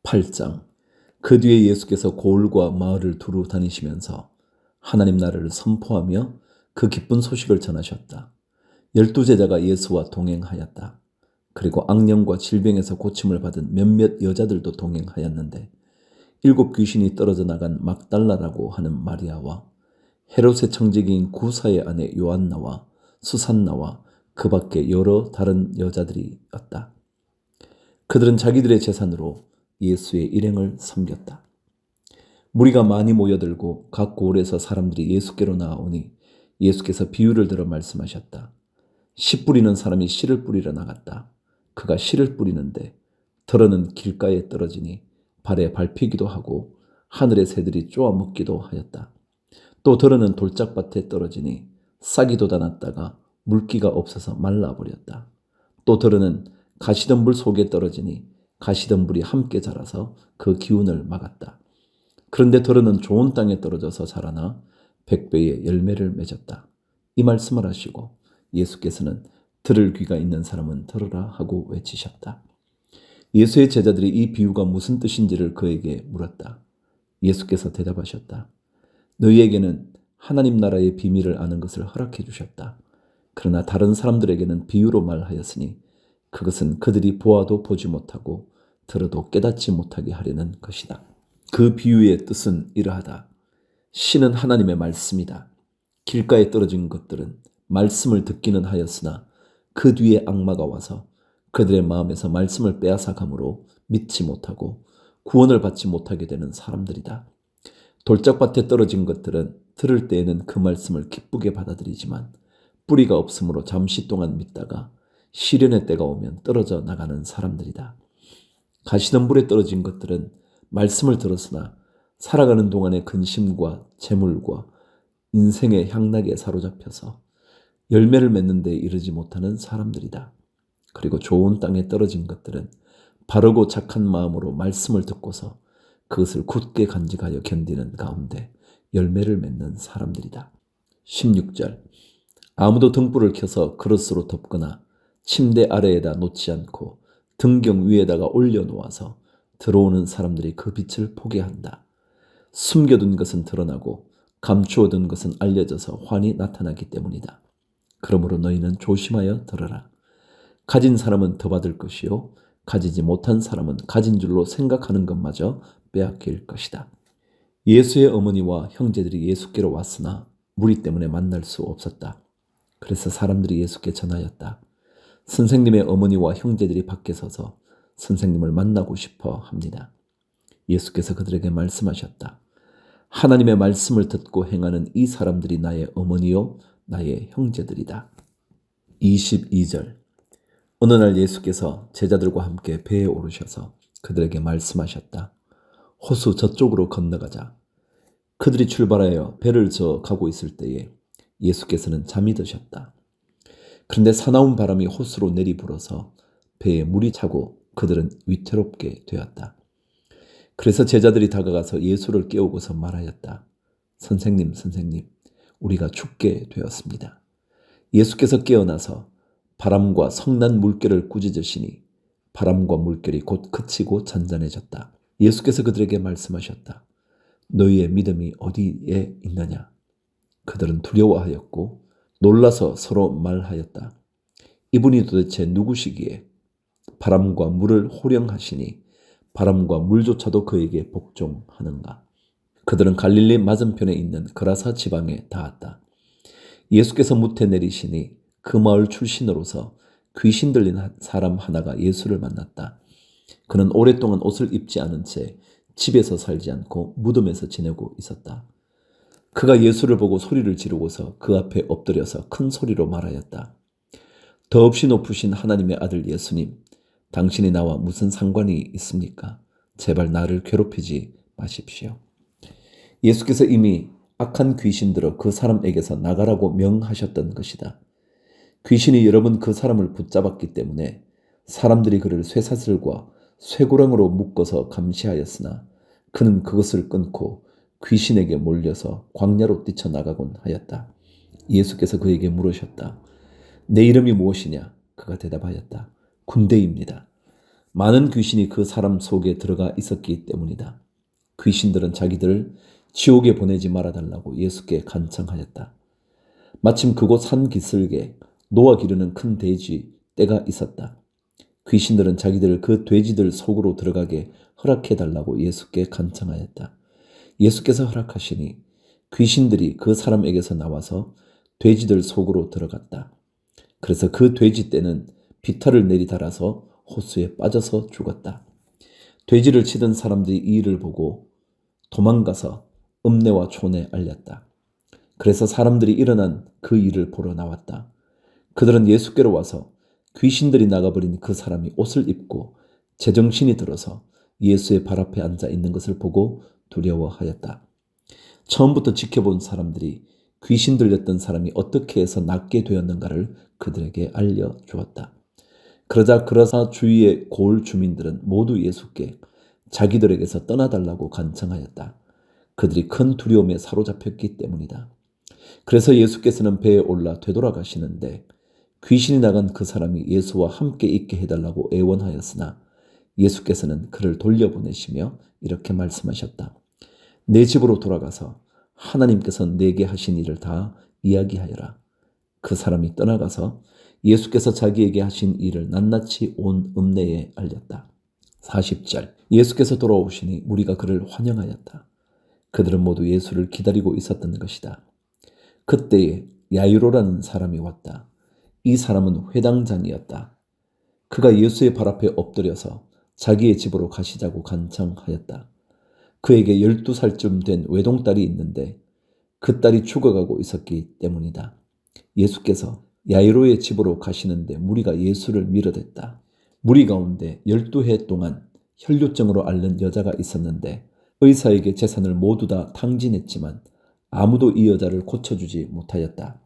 8장. 그 뒤에 예수께서 고을과 마을을 두루 다니시면서 하나님 나라를 선포하며 그 기쁜 소식을 전하셨다. 12제자가 예수와 동행하였다. 그리고 악령과 질병에서 고침을 받은 몇몇 여자들도 동행하였는데 7 귀신이 떨어져 나간 막달라라고 하는 마리아와 헤롯의 청지기인 구사의 아내 요한나와 수산나와 그 밖에 여러 다른 여자들이었다. 그들은 자기들의 재산으로 예수의 일행을 섬겼다. 무리가 많이 모여들고 각 고을에서 사람들이 예수께로 나아오니 예수께서 비유를 들어 말씀하셨다. 씨 뿌리는 사람이 씨를 뿌리러 나갔다. 그가 씨를 뿌리는데 덜어는 길가에 떨어지니 발에 밟히기도 하고 하늘의 새들이 쪼아 먹기도 하였다. 또 덜어는 돌짝밭에 떨어지니 싹이 돋아났다가 물기가 없어서 말라버렸다. 또 덜어는 가시덤불 속에 떨어지니 가시덤불이 함께 자라서 그 기운을 막았다. 그런데 덜어는 좋은 땅에 떨어져서 자라나 100배의 열매를 맺었다. 이 말씀을 하시고 예수께서는 들을 귀가 있는 사람은 들으라 하고 외치셨다. 예수의 제자들이 이 비유가 무슨 뜻인지를 그에게 물었다. 예수께서 대답하셨다. 너희에게는 하나님 나라의 비밀을 아는 것을 허락해 주셨다. 그러나 다른 사람들에게는 비유로 말하였으니 그것은 그들이 보아도 보지 못하고 들어도 깨닫지 못하게 하려는 것이다. 그 비유의 뜻은 이러하다. 씨는 하나님의 말씀이다. 길가에 떨어진 것들은 말씀을 듣기는 하였으나 그 뒤에 악마가 와서 그들의 마음에서 말씀을 빼앗아 감으로 믿지 못하고 구원을 받지 못하게 되는 사람들이다. 돌짝밭에 떨어진 것들은 들을 때에는 그 말씀을 기쁘게 받아들이지만 뿌리가 없으므로 잠시 동안 믿다가 시련의 때가 오면 떨어져 나가는 사람들이다. 가시덤불에 떨어진 것들은 말씀을 들었으나 살아가는 동안의 근심과 재물과 인생의 향락에 사로잡혀서 열매를 맺는 데 이르지 못하는 사람들이다. 그리고 좋은 땅에 떨어진 것들은 바르고 착한 마음으로 말씀을 듣고서 그것을 굳게 간직하여 견디는 가운데 열매를 맺는 사람들이다. 16절. 아무도 등불을 켜서 그릇으로 덮거나 침대 아래에다 놓지 않고 등경 위에다가 올려놓아서 들어오는 사람들이 그 빛을 보게 한다. 숨겨둔 것은 드러나고 감추어둔 것은 알려져서 환히 나타나기 때문이다. 그러므로 너희는 조심하여 들어라. 가진 사람은 더 받을 것이요 가지지 못한 사람은 가진 줄로 생각하는 것마저 빼앗길 것이다. 예수의 어머니와 형제들이 예수께로 왔으나 무리 때문에 만날 수 없었다. 그래서 사람들이 예수께 전하였다. 선생님의 어머니와 형제들이 밖에 서서 선생님을 만나고 싶어 합니다. 예수께서 그들에게 말씀하셨다. 하나님의 말씀을 듣고 행하는 이 사람들이 나의 어머니요 나의 형제들이다. 22절. 어느 날 예수께서 제자들과 함께 배에 오르셔서 그들에게 말씀하셨다. 호수 저쪽으로 건너가자. 그들이 출발하여 배를 저어 가고 있을 때에 예수께서는 잠이 드셨다. 그런데 사나운 바람이 호수로 내리불어서 배에 물이 차고 그들은 위태롭게 되었다. 그래서 제자들이 다가가서 예수를 깨우고서 말하였다. 선생님, 우리가 죽게 되었습니다. 예수께서 깨어나서 바람과 성난 물결을 꾸짖으시니 바람과 물결이 곧 그치고 잔잔해졌다. 예수께서 그들에게 말씀하셨다. 너희의 믿음이 어디에 있느냐? 그들은 두려워하였고 놀라서 서로 말하였다. 이분이 도대체 누구시기에 바람과 물을 호령하시니 바람과 물조차도 그에게 복종하는가? 그들은 갈릴리 맞은편에 있는 그라사 지방에 닿았다. 예수께서 무태 내리시니 그 마을 출신으로서 귀신 들린 사람 하나가 예수를 만났다. 그는 오랫동안 옷을 입지 않은 채 집에서 살지 않고 무덤에서 지내고 있었다. 그가 예수를 보고 소리를 지르고서 그 앞에 엎드려서 큰 소리로 말하였다. 더없이 높으신 하나님의 아들 예수님, 당신이 나와 무슨 상관이 있습니까? 제발 나를 괴롭히지 마십시오. 예수께서 이미 악한 귀신들어 그 사람에게서 나가라고 명하셨던 것이다. 귀신이 여러 번 그 사람을 붙잡았기 때문에 사람들이 그를 쇠사슬과 쇠고랑으로 묶어서 감시하였으나 그는 그것을 끊고 귀신에게 몰려서 광야로 뛰쳐나가곤 하였다. 예수께서 그에게 물으셨다. 내 이름이 무엇이냐? 그가 대답하였다. 군대입니다. 많은 귀신이 그 사람 속에 들어가 있었기 때문이다. 귀신들은 자기들을 지옥에 보내지 말아달라고 예수께 간청하였다. 마침 그곳 산 기슭에 노아 기르는 큰 돼지 떼가 있었다. 귀신들은 자기들을 그 돼지들 속으로 들어가게 허락해달라고 예수께 간청하였다. 예수께서 허락하시니 귀신들이 그 사람에게서 나와서 돼지들 속으로 들어갔다. 그래서 그 돼지 떼는 비탈을 내리달아서 호수에 빠져서 죽었다. 돼지를 치던 사람들이 이 일을 보고 도망가서 읍내와 촌에 알렸다. 그래서 사람들이 일어난 그 일을 보러 나왔다. 그들은 예수께로 와서 귀신들이 나가버린 그 사람이 옷을 입고 제정신이 들어서 예수의 발 앞에 앉아 있는 것을 보고 두려워하였다. 처음부터 지켜본 사람들이 귀신 들렸던 사람이 어떻게 해서 낫게 되었는가를 그들에게 알려주었다. 그러자 주위의 고을 주민들은 모두 예수께 자기들에게서 떠나달라고 간청하였다. 그들이 큰 두려움에 사로잡혔기 때문이다. 그래서 예수께서는 배에 올라 되돌아가시는데 귀신이 나간 그 사람이 예수와 함께 있게 해달라고 애원하였으나 예수께서는 그를 돌려보내시며 이렇게 말씀하셨다. 내 집으로 돌아가서 하나님께서 내게 하신 일을 다 이야기하여라. 그 사람이 떠나가서 예수께서 자기에게 하신 일을 낱낱이 온 읍내에 알렸다. 40절 예수께서 돌아오시니 무리가 그를 환영하였다. 그들은 모두 예수를 기다리고 있었던 것이다. 그때에 야이로라는 사람이 왔다. 이 사람은 회당장이었다. 그가 예수의 발 앞에 엎드려서 자기의 집으로 가시자고 간청하였다. 그에게 12살쯤 된 외동딸이 있는데 그 딸이 죽어가고 있었기 때문이다. 예수께서 야이로의 집으로 가시는데 무리가 예수를 밀어댔다. 무리 가운데 12해 동안 혈류증으로 앓는 여자가 있었는데 의사에게 재산을 모두 다 탕진했지만 아무도 이 여자를 고쳐주지 못하였다.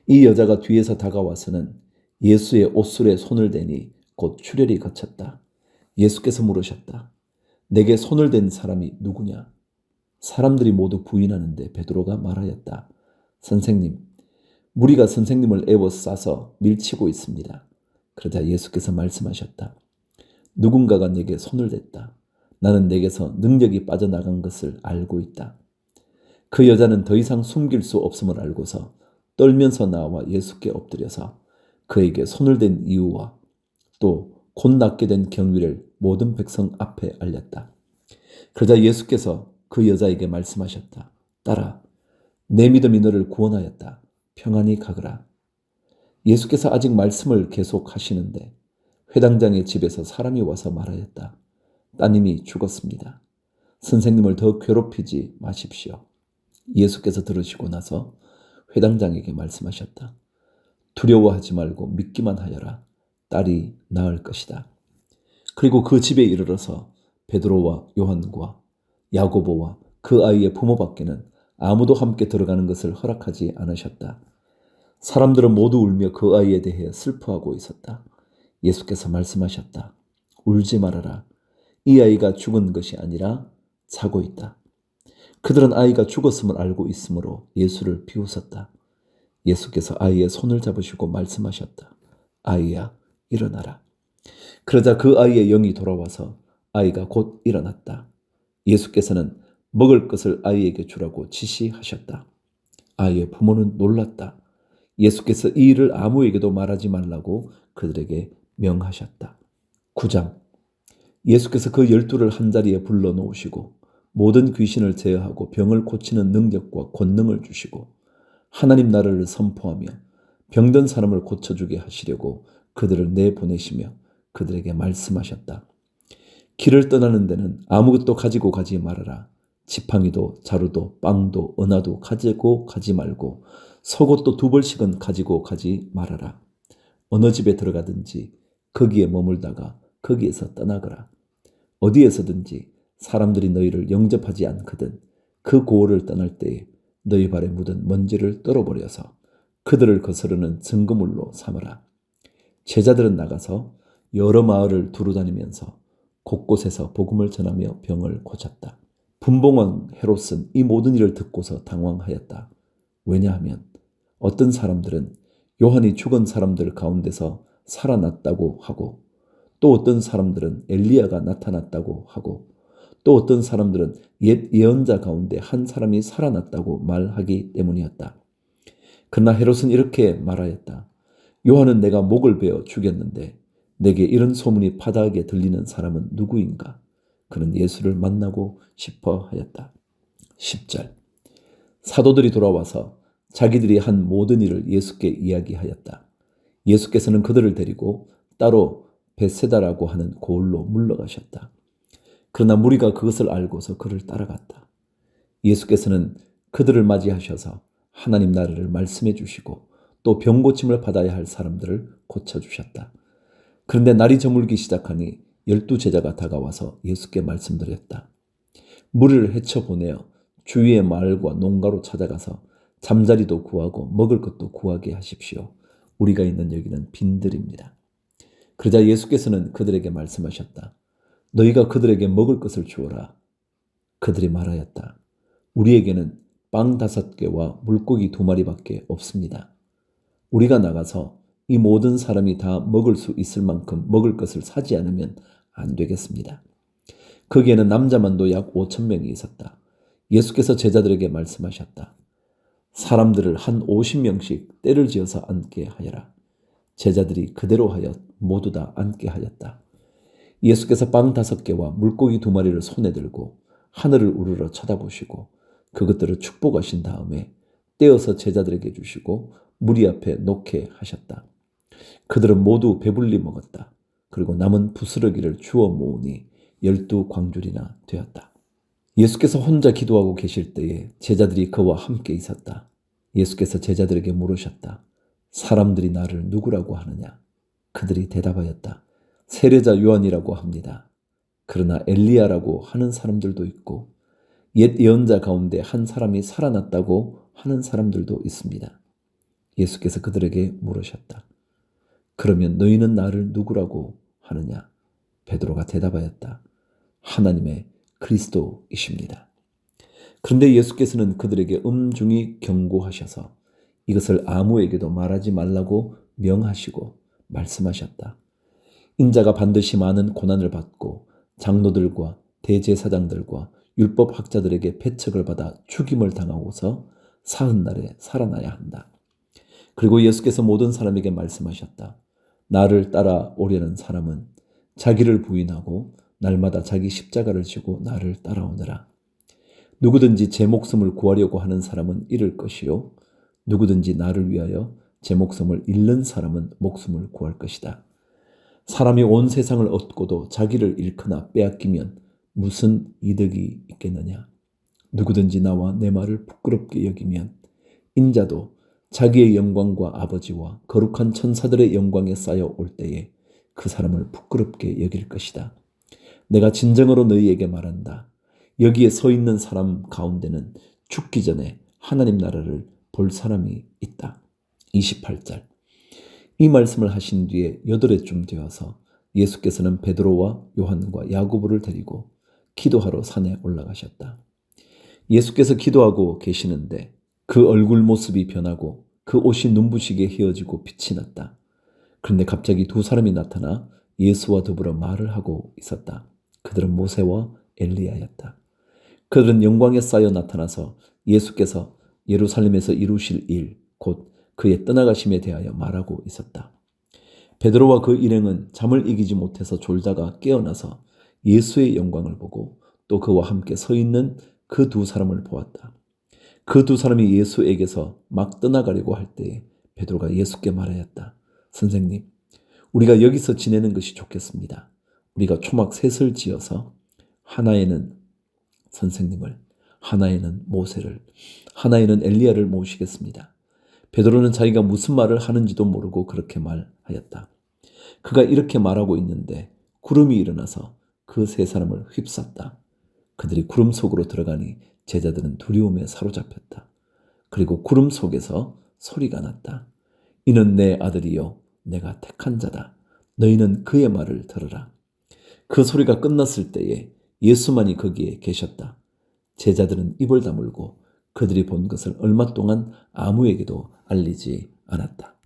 이 여자가 뒤에서 다가와서는 예수의 옷술에 손을 대니 곧 출혈이 그쳤다. 예수께서 물으셨다. 내게 손을 댄 사람이 누구냐? 사람들이 모두 부인하는데 베드로가 말하였다. 선생님, 무리가 선생님을 에워싸서 밀치고 있습니다. 그러자 예수께서 말씀하셨다. 누군가가 내게 손을 댔다. 나는 내게서 능력이 빠져나간 것을 알고 있다. 그 여자는 더 이상 숨길 수 없음을 알고서 떨면서 나와 예수께 엎드려서 그에게 손을 댄 이유와 또 곧 낫게 된 경위를 모든 백성 앞에 알렸다. 그러자 예수께서 그 여자에게 말씀하셨다. 딸아, 내 믿음이 너를 구원하였다. 평안히 가거라. 예수께서 아직 말씀을 계속하시는데 회당장의 집에서 사람이 와서 말하였다. 따님이 죽었습니다. 선생님을 더 괴롭히지 마십시오. 예수께서 들으시고 나서 회당장에게 말씀하셨다. 두려워하지 말고 믿기만 하여라. 딸이 나을 것이다. 그리고 그 집에 이르러서 베드로와 요한과 야고보와 그 아이의 부모밖에는 아무도 함께 들어가는 것을 허락하지 않으셨다. 사람들은 모두 울며 그 아이에 대해 슬퍼하고 있었다. 예수께서 말씀하셨다. 울지 말아라. 이 아이가 죽은 것이 아니라 자고 있다. 그들은 아이가 죽었음을 알고 있으므로 예수를 비웃었다. 예수께서 아이의 손을 잡으시고 말씀하셨다. 아이야, 일어나라. 그러자 그 아이의 영이 돌아와서 아이가 곧 일어났다. 예수께서는 먹을 것을 아이에게 주라고 지시하셨다. 아이의 부모는 놀랐다. 예수께서 이 일을 아무에게도 말하지 말라고 그들에게 명하셨다. 9장 예수께서 그 12를 한자리에 불러놓으시고 모든 귀신을 제어하고 병을 고치는 능력과 권능을 주시고 하나님 나라를 선포하며 병든 사람을 고쳐주게 하시려고 그들을 내보내시며 그들에게 말씀하셨다. 길을 떠나는 데는 아무것도 가지고 가지 말아라. 지팡이도 자루도 빵도 은화도 가지고 가지 말고 속옷도 2벌씩은 가지고 가지 말아라. 어느 집에 들어가든지 거기에 머물다가 거기에서 떠나거라. 어디에서든지 사람들이 너희를 영접하지 않거든 그 고을을 떠날 때에 너희 발에 묻은 먼지를 떨어버려서 그들을 거스르는 증거물로 삼으라. 제자들은 나가서 여러 마을을 두루다니면서 곳곳에서 복음을 전하며 병을 고쳤다. 분봉왕 헤롯은 이 모든 일을 듣고서 당황하였다. 왜냐하면 어떤 사람들은 요한이 죽은 사람들 가운데서 살아났다고 하고 또 어떤 사람들은 엘리야가 나타났다고 하고 또 어떤 사람들은 옛 예언자 가운데 한 사람이 살아났다고 말하기 때문이었다. 그러나 헤롯은 이렇게 말하였다. 요한은 내가 목을 베어 죽였는데 내게 이런 소문이 파다하게 들리는 사람은 누구인가? 그는 예수를 만나고 싶어 하였다. 10절. 사도들이 돌아와서 자기들이 한 모든 일을 예수께 이야기하였다. 예수께서는 그들을 데리고 따로 베세다라고 하는 고을로 물러가셨다. 그러나 무리가 그것을 알고서 그를 따라갔다. 예수께서는 그들을 맞이하셔서 하나님 나라를 말씀해 주시고 또 병고침을 받아야 할 사람들을 고쳐주셨다. 그런데 날이 저물기 시작하니 12제자가 다가와서 예수께 말씀드렸다. 무리를 헤쳐보내어 주위의 마을과 농가로 찾아가서 잠자리도 구하고 먹을 것도 구하게 하십시오. 우리가 있는 여기는 빈들입니다. 그러자 예수께서는 그들에게 말씀하셨다. 너희가 그들에게 먹을 것을 주어라. 그들이 말하였다. 우리에게는 빵 5개와 물고기 2마리밖에 없습니다. 우리가 나가서 이 모든 사람이 다 먹을 수 있을 만큼 먹을 것을 사지 않으면 안 되겠습니다. 거기에는 남자만도 약 5,000명이 있었다. 예수께서 제자들에게 말씀하셨다. 사람들을 한 50명씩 떼를 지어서 앉게 하여라. 제자들이 그대로 하여 모두 다 앉게 하였다. 예수께서 빵 5개와 물고기 2마리를 손에 들고 하늘을 우러러 쳐다보시고 그것들을 축복하신 다음에 떼어서 제자들에게 주시고 무리 앞에 놓게 하셨다. 그들은 모두 배불리 먹었다. 그리고 남은 부스러기를 주워 모으니 12광줄이나 되었다. 예수께서 혼자 기도하고 계실 때에 제자들이 그와 함께 있었다. 예수께서 제자들에게 물으셨다. 사람들이 나를 누구라고 하느냐? 그들이 대답하였다. 세례자 요한이라고 합니다. 그러나 엘리야라고 하는 사람들도 있고 옛 예언자 가운데 한 사람이 살아났다고 하는 사람들도 있습니다. 예수께서 그들에게 물으셨다. 그러면 너희는 나를 누구라고 하느냐? 베드로가 대답하였다. 하나님의 그리스도이십니다. 그런데 예수께서는 그들에게 엄중히 경고하셔서 이것을 아무에게도 말하지 말라고 명하시고 말씀하셨다. 인자가 반드시 많은 고난을 받고 장로들과 대제사장들과 율법학자들에게 배척을 받아 죽임을 당하고서 사흘 날에 살아나야 한다. 그리고 예수께서 모든 사람에게 말씀하셨다. 나를 따라오려는 사람은 자기를 부인하고 날마다 자기 십자가를 지고 나를 따라오느라. 누구든지 제 목숨을 구하려고 하는 사람은 잃을 것이요 누구든지 나를 위하여 제 목숨을 잃는 사람은 목숨을 구할 것이다. 사람이 온 세상을 얻고도 자기를 잃거나 빼앗기면 무슨 이득이 있겠느냐. 누구든지 나와 내 말을 부끄럽게 여기면 인자도 자기의 영광과 아버지와 거룩한 천사들의 영광에 쌓여 올 때에 그 사람을 부끄럽게 여길 것이다. 내가 진정으로 너희에게 말한다. 여기에 서 있는 사람 가운데는 죽기 전에 하나님 나라를 볼 사람이 있다. 28절. 이 말씀을 하신 뒤에 8해쯤 되어서 예수께서는 베드로와 요한과 야고보를 데리고 기도하러 산에 올라가셨다. 예수께서 기도하고 계시는데 그 얼굴 모습이 변하고 그 옷이 눈부시게 휘어지고 빛이 났다. 그런데 갑자기 2사람이 나타나 예수와 더불어 말을 하고 있었다. 그들은 모세와 엘리야였다. 그들은 영광에 쌓여 나타나서 예수께서 예루살렘에서 이루실 일, 곧 그의 떠나가심에 대하여 말하고 있었다. 베드로와 그 일행은 잠을 이기지 못해서 졸다가 깨어나서 예수의 영광을 보고 또 그와 함께 서 있는 그 2사람을 보았다. 그 2사람이 예수에게서 막 떠나가려고 할 때에 베드로가 예수께 말하였다. 선생님, 우리가 여기서 지내는 것이 좋겠습니다. 우리가 초막 셋을 지어서 하나에는 선생님을, 하나에는 모세를, 하나에는 엘리야를 모시겠습니다. 베드로는 자기가 무슨 말을 하는지도 모르고 그렇게 말하였다. 그가 이렇게 말하고 있는데 구름이 일어나서 그 3사람을 휩쌌다. 그들이 구름 속으로 들어가니 제자들은 두려움에 사로잡혔다. 그리고 구름 속에서 소리가 났다. 이는 내 아들이요 내가 택한 자다. 너희는 그의 말을 들으라. 그 소리가 끝났을 때에 예수만이 거기에 계셨다. 제자들은 입을 다물고 그들이 본 것을 얼마 동안 아무에게도 알리지 않았다.